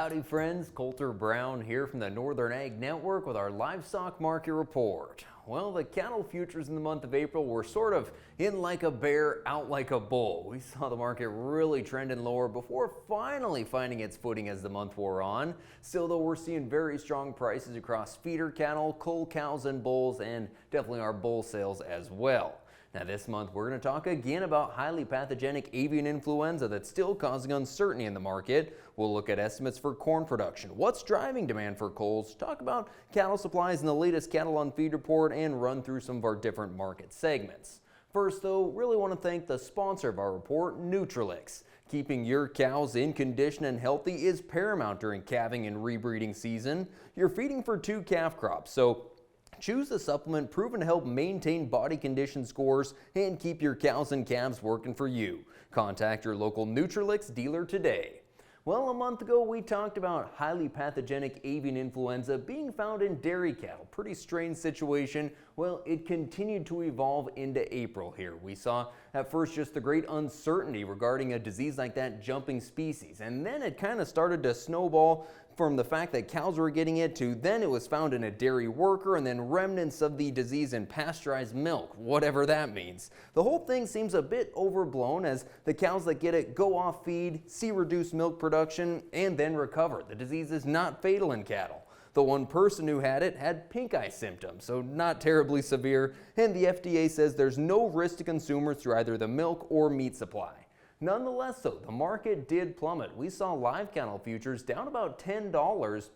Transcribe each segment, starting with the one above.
Howdy friends, Colter Brown here from the Northern Ag Network with our livestock market report. Well, the cattle futures in the month of April were sort of in like a bear, out like a bull. We saw the market really trending lower before finally finding its footing as the month wore on. Still though, we're seeing very strong prices across feeder cattle, cull cows and bulls, and definitely our bull sales as well. Now this month we're going to talk again about highly pathogenic avian influenza that's still causing uncertainty in the market. We'll look at estimates for corn production, what's driving demand for culls, talk about cattle supplies and the latest cattle on feed report, and run through some of our different market segments. First though, really want to thank the sponsor of our report, Nutrilix. Keeping your cows in condition and healthy is paramount during calving and rebreeding season. You're feeding for 2 calf crops, so choose a supplement proven to help maintain body condition scores and keep your cows and calves working for you. Contact your local Nutrilix dealer today. Well, a month ago we talked about highly pathogenic avian influenza being found in dairy cattle. Pretty strange situation. Well, it continued to evolve into April here. We saw at first just the great uncertainty regarding a disease like that jumping species, and then it kind of started to snowball from the fact that cows were getting it to then it was found in a dairy worker, and then remnants of the disease in pasteurized milk, whatever that means. The whole thing seems a bit overblown as the cows that get it go off feed, see reduced milk production, and then recover. The disease is not fatal in cattle. The one person who had it had pink eye symptoms, so not terribly severe, and the FDA says there's no risk to consumers through either the milk or meat supply. Nonetheless though, the market did plummet. We saw live cattle futures down about $10,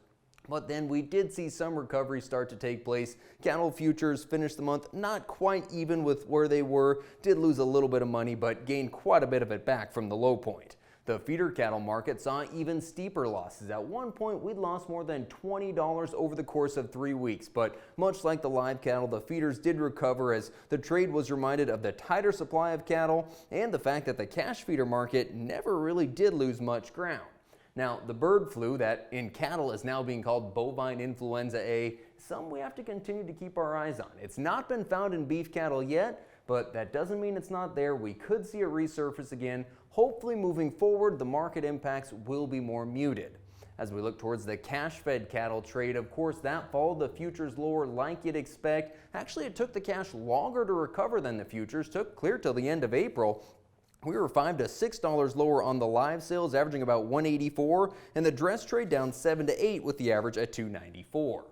but then we did see some recovery start to take place. Cattle futures finished the month not quite even with where they were, did lose a little bit of money, but gained quite a bit of it back from the low point. The feeder cattle market saw even steeper losses. At one point, we'd lost more than $20 over the course of 3 weeks, but much like the live cattle, the feeders did recover as the trade was reminded of the tighter supply of cattle and the fact that the cash feeder market never really did lose much ground. Now, the bird flu that in cattle is now being called bovine influenza A, some we have to continue to keep our eyes on. It's not been found in beef cattle yet, but that doesn't mean it's not there. We could see it resurface again. Hopefully moving forward, the market impacts will be more muted. As we look towards the cash-fed cattle trade, of course, that followed the futures lower like you'd expect. Actually, it took the cash longer to recover than the futures, took clear till the end of April. We were $5 to $6 lower on the live sales, averaging about $184, and the dress trade down $7 to $8 with the average at $294.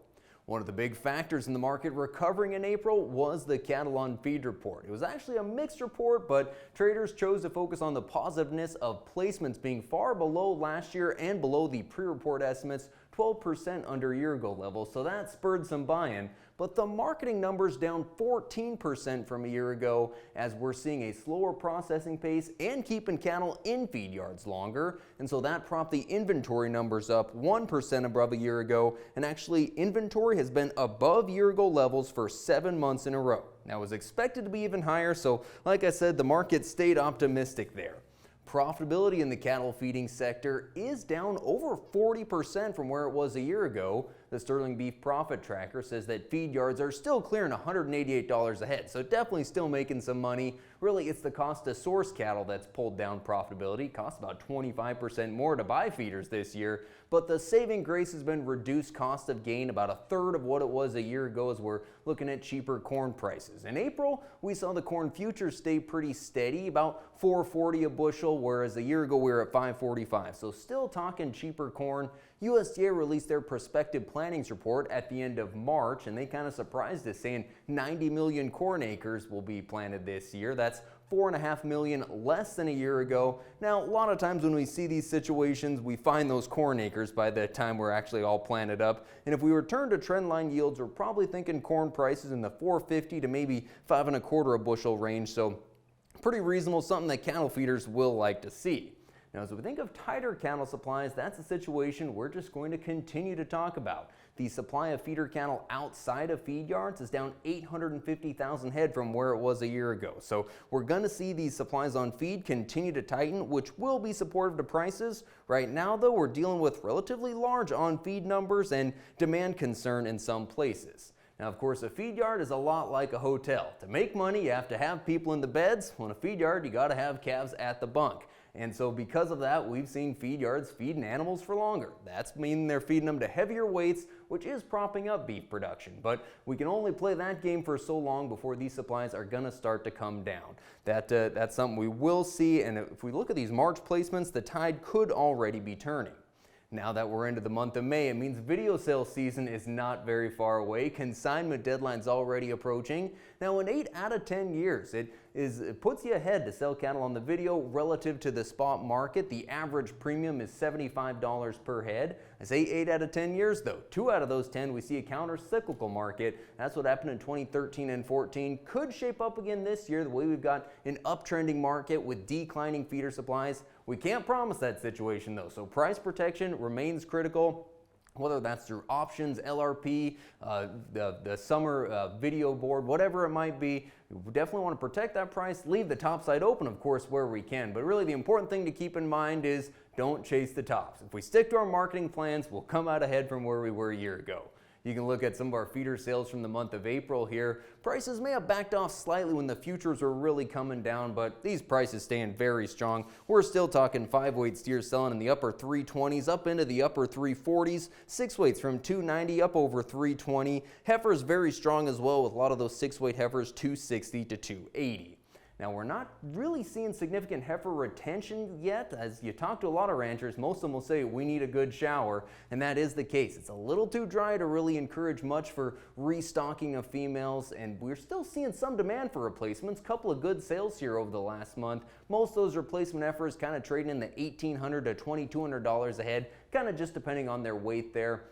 One of the big factors in the market recovering in April was the cattle on feed report. It was actually a mixed report, but traders chose to focus on the positiveness of placements being far below last year and below the pre-report estimates, 12% under year-ago levels, so that spurred some buy-in. But the marketing numbers down 14% from a year ago as we're seeing a slower processing pace and keeping cattle in feed yards longer. And so that propped the inventory numbers up 1% above a year ago, and actually inventory has been above year-ago levels for 7 months in a row. Now it was expected to be even higher, so like I said, the market stayed optimistic there. Profitability in the cattle feeding sector is down over 40% from where it was a year ago. The Sterling Beef Profit Tracker says that feed yards are still clearing $188 a head, so definitely still making some money. Really, it's the cost to source cattle that's pulled down profitability. It costs about 25% more to buy feeders this year, but the saving grace has been reduced cost of gain, about a third of what it was a year ago as we're looking at cheaper corn prices. In April, we saw the corn futures stay pretty steady, about $4.40 a bushel, whereas a year ago we were at $5.45. So still talking cheaper corn. USDA released their prospective plantings report at the end of March, and they kind of surprised us, saying 90 million corn acres will be planted this year. That's 4.5 million less than a year ago. Now, a lot of times when we see these situations, we find those corn acres by the time we're actually all planted up. And if we return to trendline yields, we're probably thinking corn prices in the $4.50 to maybe $5.25 a bushel range. So pretty reasonable, something that cattle feeders will like to see. Now, as we think of tighter cattle supplies, that's a situation we're just going to continue to talk about. The supply of feeder cattle outside of feed yards is down 850,000 head from where it was a year ago. So we're going to see these supplies on feed continue to tighten, which will be supportive to prices. Right now, though, we're dealing with relatively large on feed numbers and demand concern in some places. Now, of course, a feed yard is a lot like a hotel. To make money, you have to have people in the beds. Well, in a feed yard, you got to have calves at the bunk. And so because of that, we've seen feed yards feeding animals for longer. That's meaning they're feeding them to heavier weights, which is propping up beef production. But we can only play that game for so long before these supplies are going to start to come down. That's something we will see. And if we look at these March placements, the tide could already be turning. Now that we're into the month of May, it means video sale season is not very far away. Consignment deadline's already approaching. Now, in 8 out of 10 years, it puts you ahead to sell cattle on the video relative to the spot market. The average premium is $75 per head. I say 8 out of 10 years, though. 2 out of those 10, we see a counter-cyclical market. That's what happened in 2013 and 14. Could shape up again this year, the way we've got an uptrending market with declining feeder supplies. We can't promise that situation, though, so price protection remains critical. Whether that's through options, LRP, the summer video board, whatever it might be, we definitely want to protect that price, leave the top side open, of course, where we can. But really the important thing to keep in mind is don't chase the tops. If we stick to our marketing plans, we'll come out ahead from where we were a year ago. You can look at some of our feeder sales from the month of April here. Prices may have backed off slightly when the futures were really coming down, but these prices staying very strong. We're still talking 5-weight steers selling in the upper 320s, up into the upper 340s. 6-weights from 290 up over 320. Heifers very strong as well, with a lot of those 6-weight heifers 260 to 280. Now, we're not really seeing significant heifer retention yet. As you talk to a lot of ranchers, most of them will say we need a good shower, and that is the case. It's a little too dry to really encourage much for restocking of females, and we're still seeing some demand for replacements. Couple of good sales here over the last month. Most of those replacement heifers kind of trading in the $1,800 to $2,200 a head, kind of just depending on their weight there.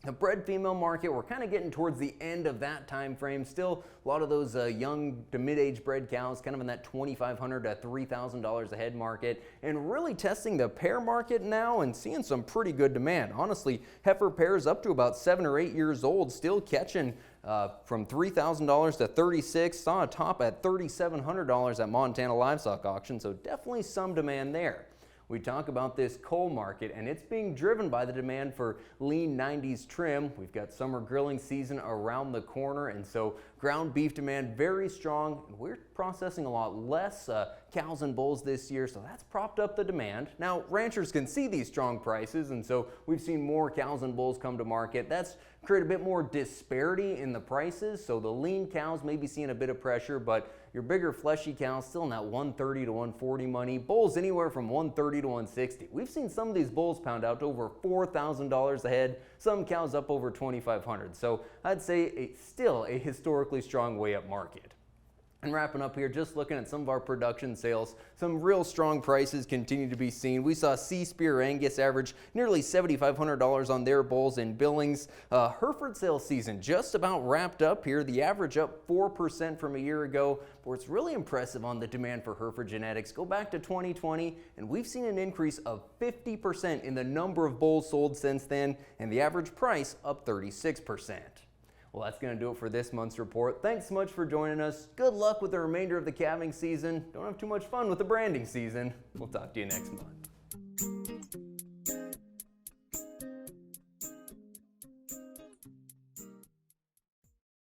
The bred female market, we're kind of getting towards the end of that time frame. Still a lot of those young to mid-age bred cows kind of in that $2,500 to $3,000 a head market, and really testing the pair market now and seeing some pretty good demand. Honestly, heifer pairs up to about 7 or 8 years old still catching from $3,000 to $36,000, saw a top at $3,700 at Montana Livestock Auction, so definitely some demand there. We talk about this cull market, and it's being driven by the demand for lean 90s trim. We've got summer grilling season around the corner, and so ground beef demand very strong. We're processing a lot less cows and bulls this year, so that's propped up the demand. Now, ranchers can see these strong prices, and so we've seen more cows and bulls come to market. That's created a bit more disparity in the prices, so the lean cows may be seeing a bit of pressure, but your bigger fleshy cows still in that $130 to $140 money. Bulls anywhere from $130 to $160. We've seen some of these bulls pound out to over $4,000 a head, some cows up over $2,500. So I'd say still a historically strong way up market. And wrapping up here, just looking at some of our production sales, some real strong prices continue to be seen. We saw C-Spear Angus average nearly $7,500 on their bulls in Billings. Hereford sales season just about wrapped up here. The average up 4% from a year ago. But what's really impressive on the demand for Hereford genetics, go back to 2020, and we've seen an increase of 50% in the number of bulls sold since then, and the average price up 36%. Well, that's going to do it for this month's report. Thanks so much for joining us. Good luck with the remainder of the calving season. Don't have too much fun with the branding season. We'll talk to you next month.